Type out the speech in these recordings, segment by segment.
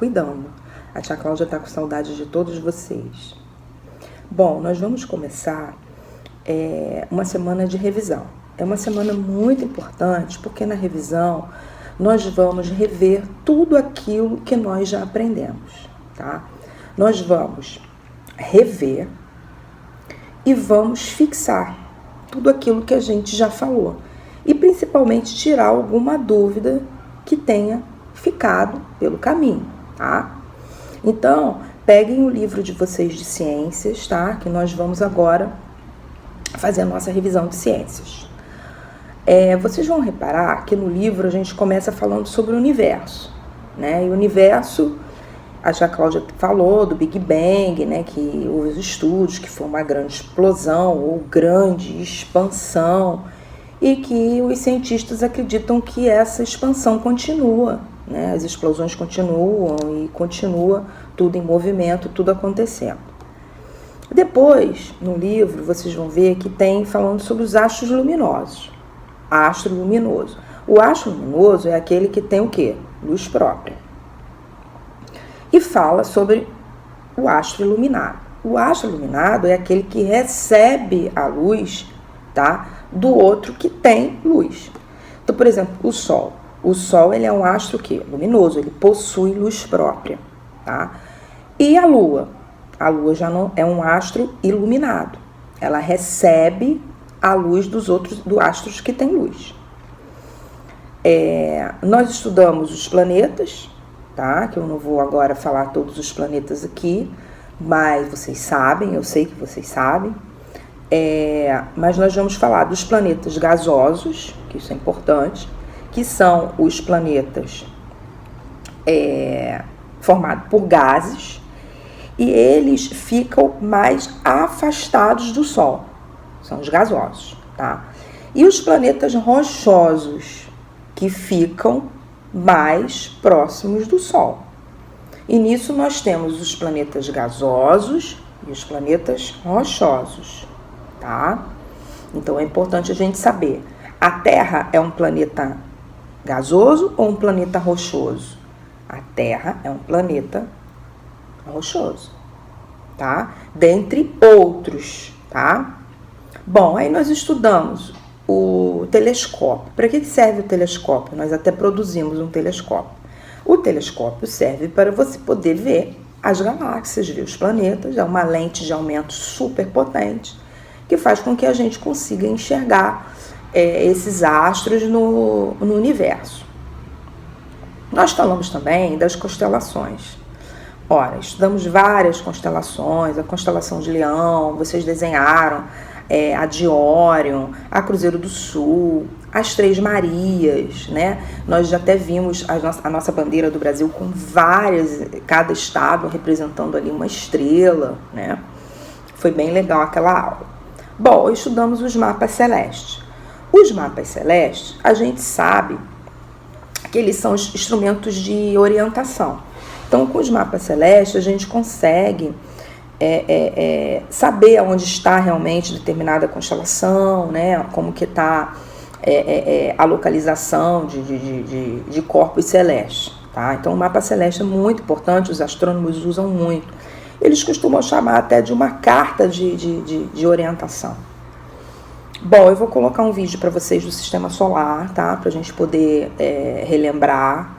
cuidando. A tia Cláudia está com saudade de todos vocês. Bom, nós vamos começar uma semana de revisão. É uma semana muito importante porque na revisão nós vamos rever tudo aquilo que nós já aprendemos, tá? Nós vamos rever e vamos fixar tudo aquilo que a gente já falou e principalmente tirar alguma dúvida que tenha ficado pelo caminho, tá? Então, peguem o livro de vocês de ciências, tá? Que nós vamos agora fazer a nossa revisão de ciências. Vocês vão reparar que no livro a gente começa falando sobre o universo, né? E o universo, a tia Cláudia falou do Big Bang, né? Que houve os estudos, que foi uma grande explosão ou grande expansão e que os cientistas acreditam que essa expansão continua, né? As explosões continuam e continua tudo em movimento, tudo acontecendo. Depois, no livro, vocês vão ver que tem falando sobre os astros luminosos. Astro luminoso. O astro luminoso é aquele que tem o quê? Luz própria. E fala sobre o astro iluminado. O astro iluminado é aquele que recebe a luz, tá? Do outro que tem luz. Então, por exemplo, o Sol. O Sol, ele é um astro que luminoso, ele possui luz própria, tá? E a Lua? A Lua já não é um astro iluminado. Ela recebe a luz dos astros que têm luz. Nós estudamos os planetas, tá? Que eu não vou agora falar todos os planetas aqui, mas vocês sabem, eu sei que vocês sabem. Mas nós vamos falar dos planetas gasosos, que isso é importante, que são os planetas formados por gases, e eles ficam mais afastados do Sol. São os gasosos, tá? E os planetas rochosos, que ficam mais próximos do Sol. E nisso nós temos os planetas gasosos e os planetas rochosos, tá? Então é importante a gente saber, a Terra é um planeta gasoso ou um planeta rochoso? A Terra é um planeta rochoso, tá? Dentre outros, tá? Bom, aí nós estudamos o telescópio. Para que serve o telescópio? Nós até produzimos um telescópio. O telescópio serve para você poder ver as galáxias, ver os planetas. É uma lente de aumento super potente que faz com que a gente consiga enxergar esses astros no universo. Nós falamos também das constelações. Ora, estudamos várias constelações, a constelação de Leão, vocês desenharam a de Órion, a Cruzeiro do Sul, as Três Marias, né? Nós já até vimos a nossa bandeira do Brasil com várias, cada estado representando ali uma estrela, né? Foi bem legal aquela aula. Bom, estudamos os mapas celestes. Os mapas celestes, a gente sabe que eles são instrumentos de orientação. Então, com os mapas celestes, a gente consegue saber aonde está realmente determinada constelação, né? Como que está a localização de corpos celestes, tá? Então, o mapa celeste é muito importante, os astrônomos usam muito. Eles costumam chamar até de uma carta de orientação. Bom, eu vou colocar um vídeo para vocês do Sistema Solar, tá? Para a gente poder relembrar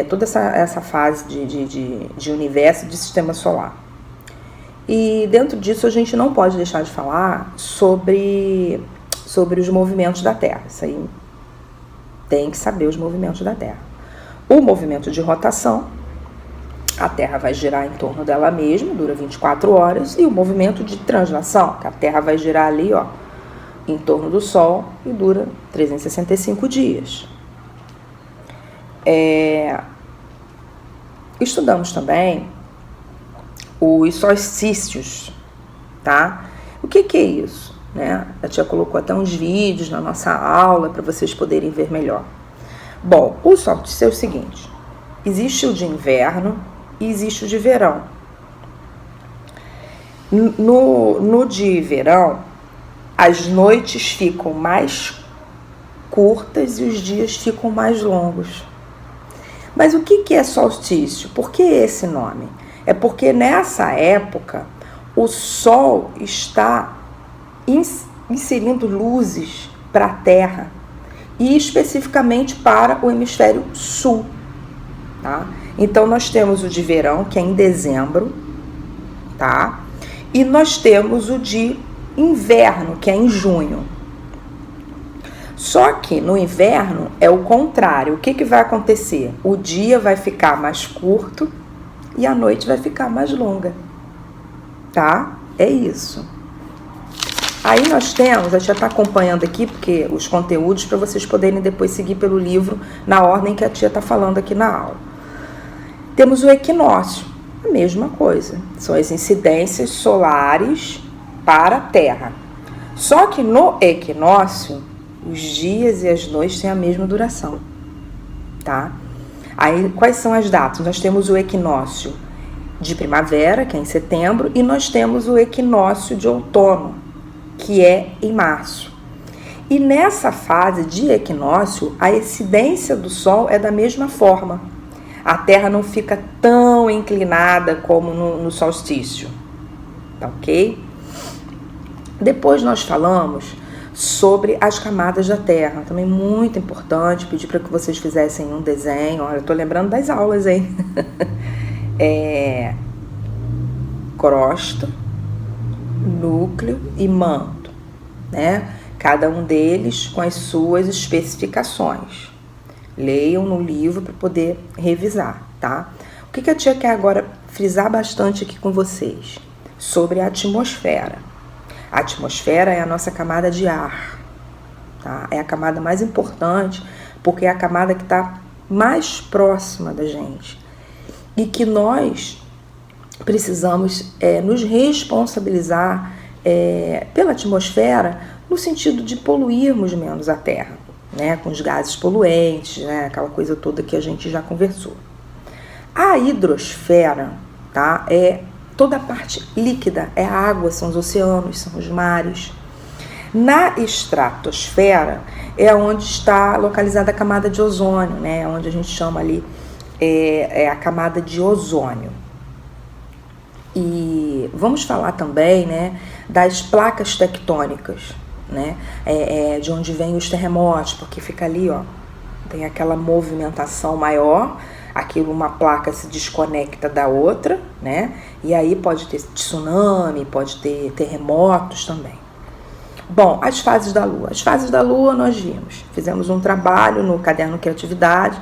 toda essa fase de universo de Sistema Solar. E dentro disso a gente não pode deixar de falar sobre os movimentos da Terra. Isso aí tem que saber os movimentos da Terra. O movimento de rotação, a Terra vai girar em torno dela mesma, dura 24 horas. E o movimento de translação, que a Terra vai girar ali, ó, em torno do Sol e dura 365 dias. Estudamos também os solstícios, tá? O que é isso, né? A tia colocou até uns vídeos na nossa aula para vocês poderem ver melhor. Bom, o solstício é o seguinte: existe o de inverno e existe o de verão. No de verão, as noites ficam mais curtas e os dias ficam mais longos. Mas o que é solstício? Por que esse nome? É porque nessa época o Sol está inserindo luzes para a Terra e especificamente para o hemisfério sul, tá? Então nós temos o de verão, que é em dezembro, tá? E nós temos o de inverno, que é em junho. Só que no inverno é o contrário. O que vai acontecer? O dia vai ficar mais curto e a noite vai ficar mais longa, tá? É isso. Aí nós temos, a gente já está acompanhando aqui, porque os conteúdos para vocês poderem depois seguir pelo livro na ordem que a tia está falando aqui na aula. Temos o equinócio, a mesma coisa. São as incidências solares para a Terra. Só que no equinócio, os dias e as noites têm a mesma duração, tá? Aí, quais são as datas? Nós temos o equinócio de primavera, que é em setembro, e nós temos o equinócio de outono, que é em março. E nessa fase de equinócio, a incidência do Sol é da mesma forma. A Terra não fica tão inclinada como no solstício, tá ok? Depois nós falamos sobre as camadas da Terra, também muito importante, pedi para que vocês fizessem um desenho, olha, eu tô lembrando das aulas, hein? Crosta, núcleo e manto, né? Cada um deles com as suas especificações. Leiam no livro para poder revisar, tá? O que a tia quer agora frisar bastante aqui com vocês? Sobre a atmosfera. A atmosfera é a nossa camada de ar, tá? É a camada mais importante porque é a camada que está mais próxima da gente e que nós precisamos nos responsabilizar pela atmosfera no sentido de poluirmos menos a Terra, né? Com os gases poluentes, né? Aquela coisa toda que a gente já conversou. A hidrosfera, tá? É toda a parte líquida, é a água, são os oceanos, são os mares. Na estratosfera é onde está localizada a camada de ozônio, né? Onde a gente chama ali a camada de ozônio. E vamos falar também, né, das placas tectônicas, né? De onde vêm os terremotos, porque fica ali, ó, tem aquela movimentação maior, uma placa se desconecta da outra, né? E aí pode ter tsunami, pode ter terremotos também. Bom, as fases da Lua. As fases da Lua nós fizemos um trabalho no caderno Criatividade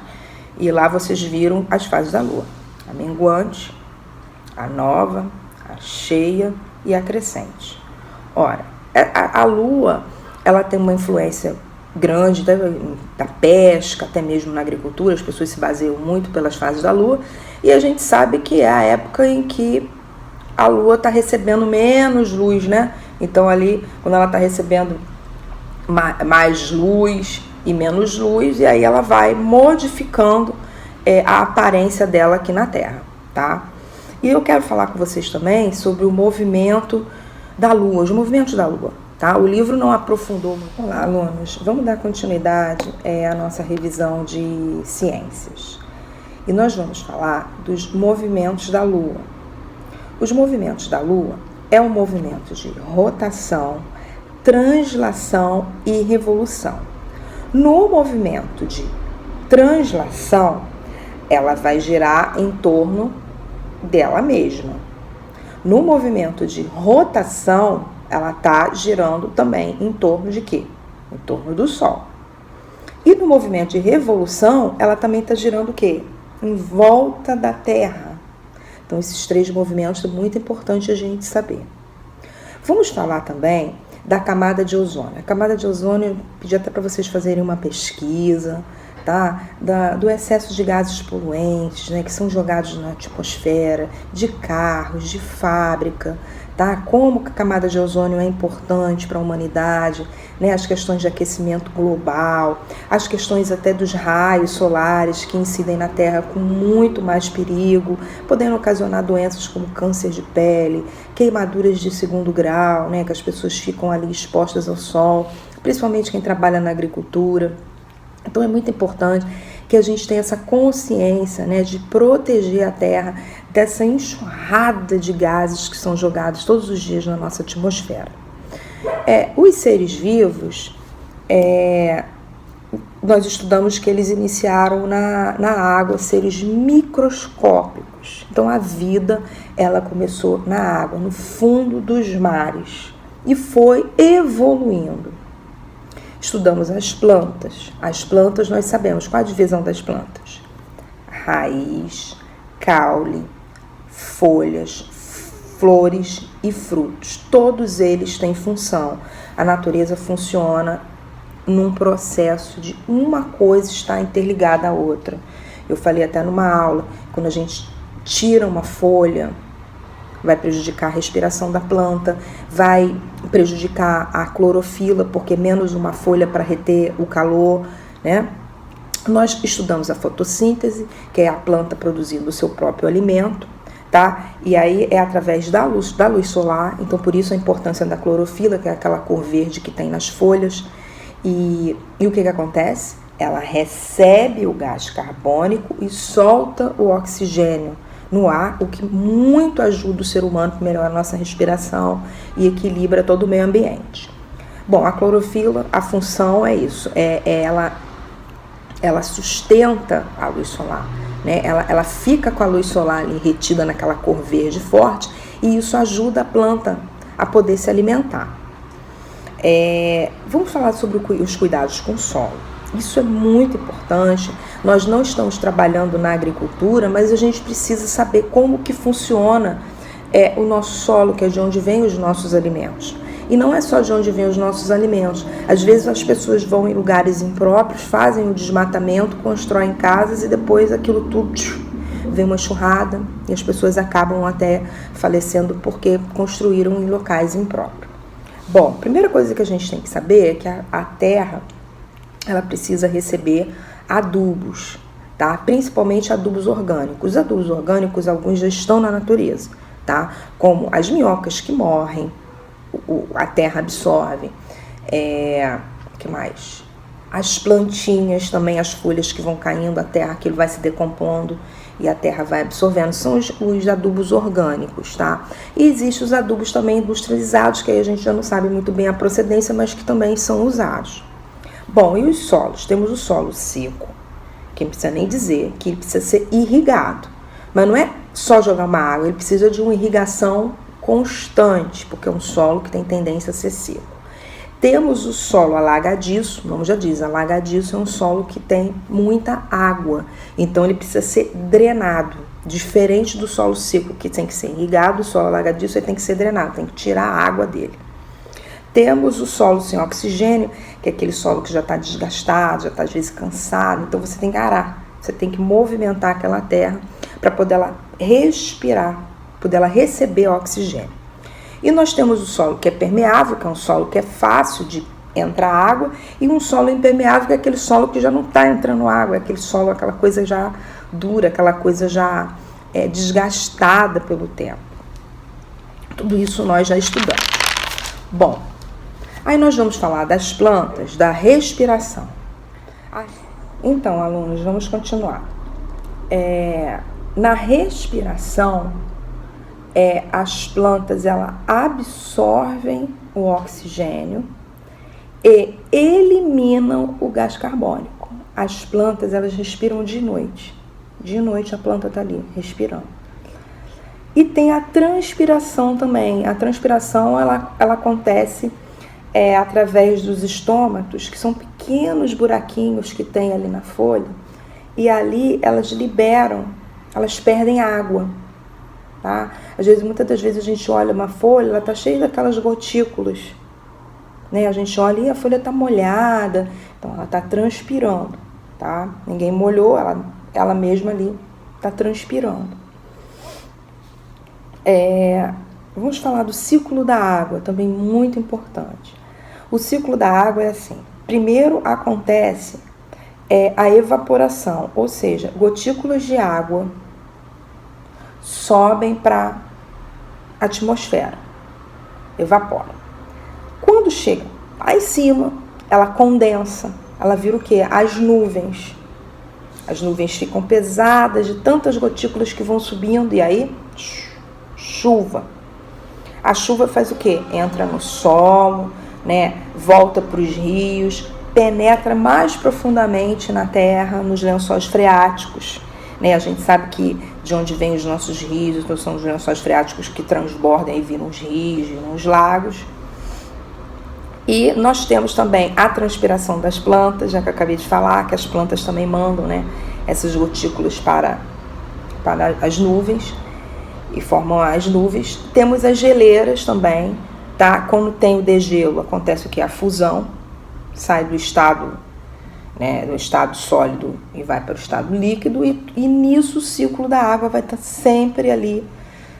e lá vocês viram as fases da Lua. A minguante, a nova, a cheia e a crescente. Ora, a Lua, ela tem uma influência grande da pesca, até mesmo na agricultura, as pessoas se baseiam muito pelas fases da Lua, e a gente sabe que é a época em que a Lua está recebendo menos luz, né? Então ali, quando ela está recebendo mais luz e menos luz, e aí ela vai modificando a aparência dela aqui na Terra, tá? E eu quero falar com vocês também sobre o movimento da Lua, os movimentos da Lua, tá? O livro não aprofundou muito. Olá, alunos, vamos dar continuidade à nossa revisão de ciências. E nós vamos falar dos movimentos da Lua. Os movimentos da Lua é um movimento de rotação, translação e revolução. No movimento de translação, ela vai girar em torno dela mesma. No movimento de rotação, ela está girando também em torno de quê? Em torno do Sol. E no movimento de revolução, ela também está girando o quê? Em volta da Terra. Então, esses três movimentos é muito importante a gente saber. Vamos falar também da camada de ozônio. A camada de ozônio, eu pedi até para vocês fazerem uma pesquisa, tá? Do excesso de gases poluentes, né, que são jogados na atmosfera, de carros, de fábrica, tá? Como a camada de ozônio é importante para a humanidade, né? As questões de aquecimento global, as questões até dos raios solares que incidem na Terra com muito mais perigo, podendo ocasionar doenças como câncer de pele, queimaduras de 2º grau, né? Que as pessoas ficam ali expostas ao sol, principalmente quem trabalha na agricultura. Então é muito importante que a gente tenha essa consciência, né, de proteger a Terra dessa enxurrada de gases que são jogados todos os dias na nossa atmosfera. Os seres vivos, nós estudamos que eles iniciaram na água, seres microscópicos. Então a vida, ela começou na água, no fundo dos mares, e foi evoluindo. Estudamos as plantas. As plantas, nós sabemos qual a divisão das plantas: raiz, caule, folhas, flores e frutos. Todos eles têm função. A natureza funciona num processo de uma coisa estar interligada à outra. Eu falei até numa aula, quando a gente tira uma folha, vai prejudicar a respiração da planta, vai prejudicar a clorofila, porque menos uma folha para reter o calor, né? Nós estudamos a fotossíntese, que é a planta produzindo o seu próprio alimento, tá? E aí é através da luz solar, então por isso a importância da clorofila, que é aquela cor verde que tem nas folhas. E o que acontece? Ela recebe o gás carbônico e solta o oxigênio no ar, o que muito ajuda o ser humano a melhorar a nossa respiração e equilibra todo o meio ambiente. Bom, a clorofila, a função é isso, ela sustenta a luz solar, né? Ela fica com a luz solar ali retida naquela cor verde forte, e isso ajuda a planta a poder se alimentar. Vamos falar sobre os cuidados com o solo. Isso é muito importante. Nós não estamos trabalhando na agricultura, mas a gente precisa saber como que funciona o nosso solo, que é de onde vêm os nossos alimentos. E não é só de onde vêm os nossos alimentos. Às vezes as pessoas vão em lugares impróprios, fazem o desmatamento, constroem casas e depois aquilo tudo vem uma enxurrada e as pessoas acabam até falecendo porque construíram em locais impróprios. Bom, a primeira coisa que a gente tem que saber é que a terra, ela precisa receber adubos, tá? Principalmente adubos orgânicos. Os adubos orgânicos, alguns já estão na natureza, tá? Como as minhocas que morrem, a terra absorve. Que mais? As plantinhas também, as folhas que vão caindo, a terra, aquilo vai se decompondo e a terra vai absorvendo. São os adubos orgânicos, tá? E existem os adubos também industrializados, que aí a gente já não sabe muito bem a procedência, mas que também são usados. Bom, e os solos? Temos o solo seco, que não precisa nem dizer, que ele precisa ser irrigado. Mas não é só jogar uma água, ele precisa de uma irrigação constante, porque é um solo que tem tendência a ser seco. Temos o solo alagadiço, o nome já diz, alagadiço é um solo que tem muita água, então ele precisa ser drenado, diferente do solo seco que tem que ser irrigado. O solo alagadiço ele tem que ser drenado, tem que tirar a água dele. Temos o solo sem oxigênio, que é aquele solo que já está desgastado, já está às vezes cansado, então você tem que arar, você tem que movimentar aquela terra para poder ela respirar, poder ela receber oxigênio. E nós temos o solo que é permeável, que é um solo que é fácil de entrar água, e um solo impermeável, que é aquele solo que já não está entrando água, é aquele solo, aquela coisa já dura, aquela coisa já desgastada pelo tempo. Tudo isso nós já estudamos. Bom, aí nós vamos falar das plantas, da respiração. Então, alunos, vamos continuar. Na respiração, as plantas elas absorvem o oxigênio e eliminam o gás carbônico. As plantas elas respiram de noite. De noite a planta está ali respirando. E tem a transpiração também. A transpiração ela acontece através dos estômatos, que são pequenos buraquinhos que tem ali na folha. E ali elas liberam, elas perdem água. Tá? Muitas das vezes a gente olha uma folha, ela está cheia daquelas gotículas, né? A gente olha e a folha está molhada, então ela está transpirando, tá? Ninguém molhou, ela mesma ali está transpirando. Vamos falar do ciclo da água, também muito importante. O ciclo da água é assim: primeiro acontece a evaporação, ou seja, gotículas de água sobem para a atmosfera, evapora. Quando chega lá em cima, ela condensa, ela vira o quê? As nuvens. As nuvens ficam pesadas de tantas gotículas que vão subindo e aí, chuva. A chuva faz o quê? Entra no solo, né? Volta para os rios, penetra mais profundamente na terra, nos lençóis freáticos. Né? A gente sabe que de onde vêm os nossos rios, então são os lençóis freáticos que transbordam e viram os rios, viram os lagos. E nós temos também a transpiração das plantas, já que eu acabei de falar, que as plantas também mandam, né, essas gotículas para as nuvens e formam as nuvens. Temos as geleiras também, tá? Quando tem o degelo, acontece o que? A fusão, sai do estado, né, do estado sólido e vai para o estado líquido, e nisso o ciclo da água vai estar sempre ali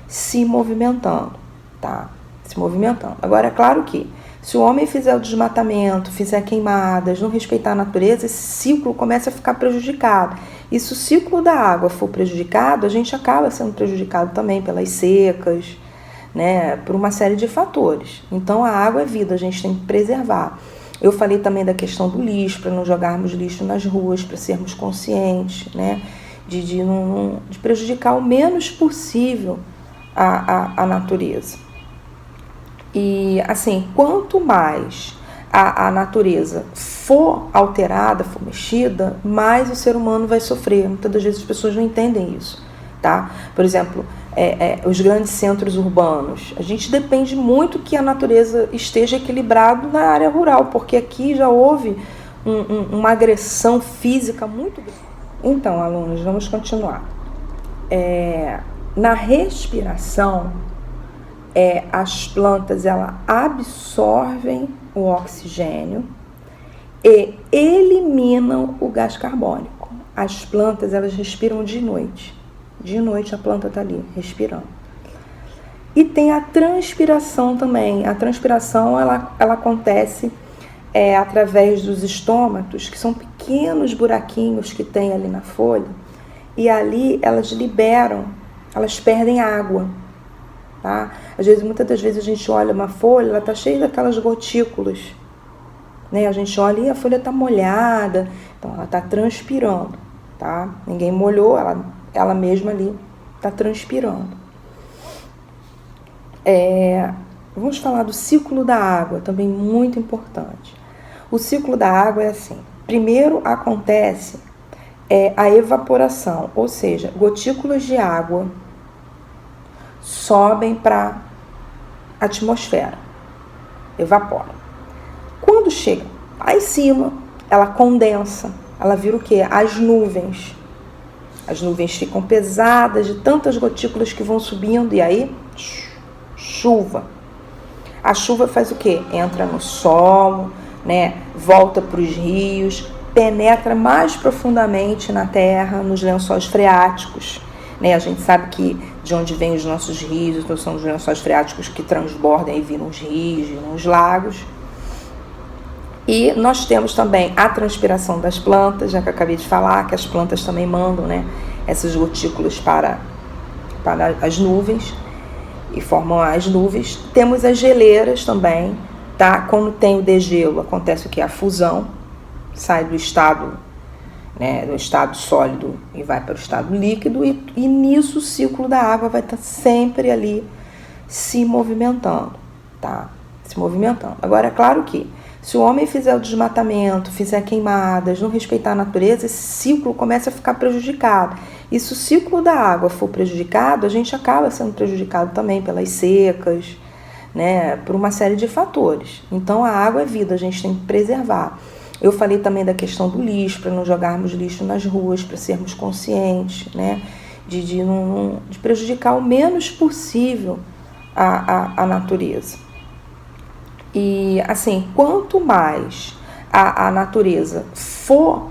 se movimentando, tá? Se movimentando. Agora, é claro que se o homem fizer o desmatamento, fizer queimadas, não respeitar a natureza, esse ciclo começa a ficar prejudicado. E se o ciclo da água for prejudicado, a gente acaba sendo prejudicado também pelas secas, né, por uma série de fatores. Então, a água é vida, a gente tem que preservar. Eu falei também da questão do lixo, para não jogarmos lixo nas ruas, para sermos conscientes, né, de prejudicar o menos possível a natureza. E, assim, quanto mais a natureza for alterada, for mexida, mais o ser humano vai sofrer. Muitas das vezes as pessoas não entendem isso, tá? Por exemplo, os grandes centros urbanos, a gente depende muito que a natureza esteja equilibrada na área rural, porque aqui já houve uma agressão física muito grande. Então, alunos, vamos continuar. Na respiração, as plantas elas absorvem o oxigênio e eliminam o gás carbônico. As plantas elas respiram de noite. De noite a planta está ali respirando. E tem a transpiração também. A transpiração ela acontece através dos estômatos, que são pequenos buraquinhos que tem ali na folha. E ali elas liberam, elas perdem água. Tá? Muitas das vezes a gente olha uma folha, ela está cheia daquelas gotículas, né? A gente olha e a folha está molhada, então ela está transpirando, tá? Ninguém molhou, ela mesma ali está transpirando. Vamos falar do ciclo da água, também muito importante. O ciclo da água é assim: primeiro acontece a evaporação, ou seja, gotículas de água sobem para a atmosfera, evaporam. Quando chega lá em cima, ela condensa, ela vira o quê? As nuvens. As nuvens ficam pesadas de tantas gotículas que vão subindo e aí, chuva. A chuva faz o quê? Entra no solo, né? Volta para os rios, penetra mais profundamente na terra, nos lençóis freáticos. Né? A gente sabe que de onde vêm os nossos rios, então são os lençóis freáticos que transbordam e viram os rios, viram os lagos. E nós temos também a transpiração das plantas, já que eu acabei de falar, que as plantas também mandam, né, essas gotículas para as nuvens e formam as nuvens. Temos as geleiras também, tá? Quando tem o degelo, acontece o que? A fusão, sai do estado, né, do estado sólido e vai para o estado líquido, e nisso o ciclo da água vai estar sempre ali se movimentando, tá? Se movimentando. Agora, é claro que se o homem fizer o desmatamento, fizer queimadas, não respeitar a natureza, esse ciclo começa a ficar prejudicado. E se o ciclo da água for prejudicado, a gente acaba sendo prejudicado também pelas secas, né, por uma série de fatores. Então, a água é vida, a gente tem que preservar. Eu falei também da questão do lixo, para não jogarmos lixo nas ruas, para sermos conscientes, né, de prejudicar o menos possível a natureza. E, assim, quanto mais a natureza for